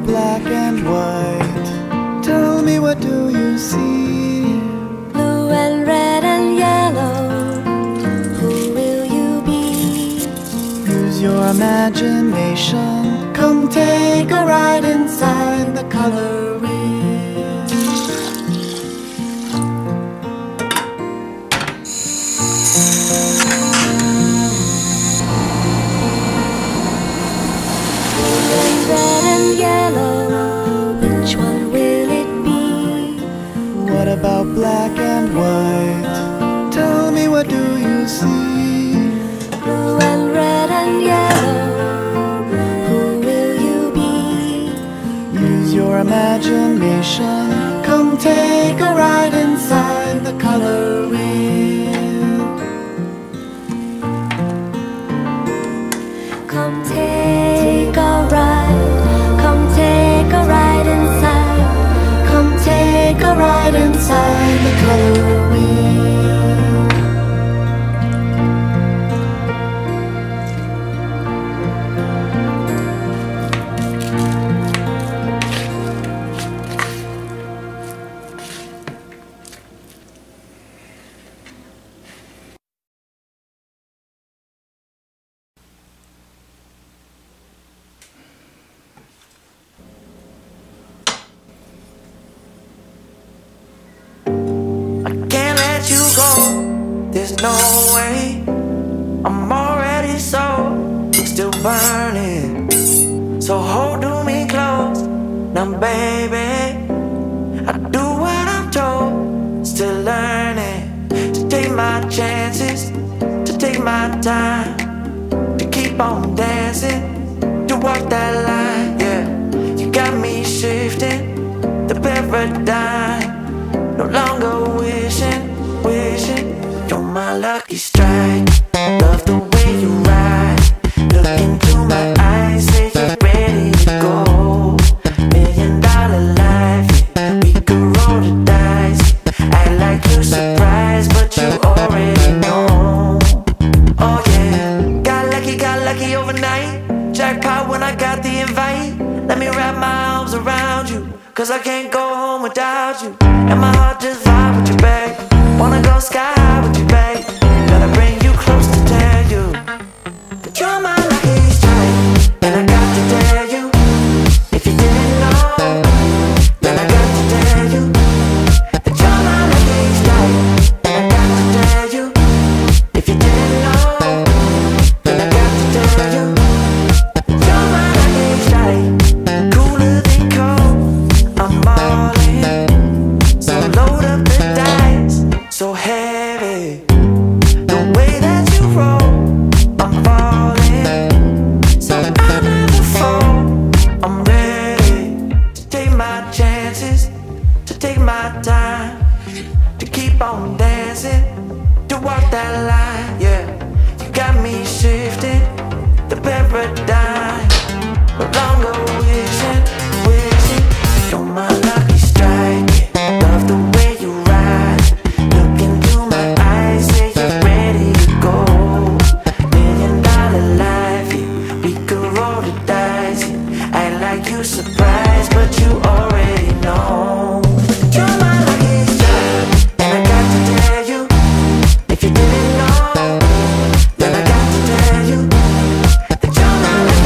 black and white? Tell me, what do you see? Blue and red and yellow, who will you be? Use your imagination. Come take a ride inside the color wheel. Red and yellow, which one will it be? What about black and white? Tell me, what do you see? Blue and red and yellow, who will you be? Use your imagination. Come take a ride inside the color wheel. Come take a ride, come take a ride inside, come take a ride inside the color wheel. You go, there's no way. I'm already still burning. So hold me close, now baby. I do what I'm told, still learning to take my chances, to take my time, to keep on dancing, to walk that line, yeah. You got me shifting the paradigm, no longer wishing. You're my lucky strike. Love the way you ride. Look into my eyes, say you're ready to go. $1,000,000 life, yeah. We could roll the dice. Act like you're surprised, but you already know. Oh yeah, got lucky overnight. Jackpot when I got the invite. Let me wrap my arms around you, cause I can't go home without you. And my heart just vibe with you, babe. Wanna go sky high with you, babe. Gotta bring you close to tell you that you're my lucky strike. And I got to tell you, if you didn't know, then I got to tell you that you're my lucky strike. And I got to tell you, if you didn't know, then I got to tell you that you're my lucky strike. Cooler than cold, I'm all in. So load up the dice, so heavy. The way that you roll, I'm falling. So I never fall, I'm ready to take my chances, to take my time, to keep on dancing, to walk that line, yeah. You got me shifting the paradigm, no longer wishing. You're my lucky strike, yeah. Love the way you ride. Look into my eyes, say you're ready to go. $1,000,000 life, yeah. We could roll the dice, yeah. Act like you surprised, but you already know. You're my lucky strike, and I got to tell you, if you didn't know, then I got to tell you that you're my lucky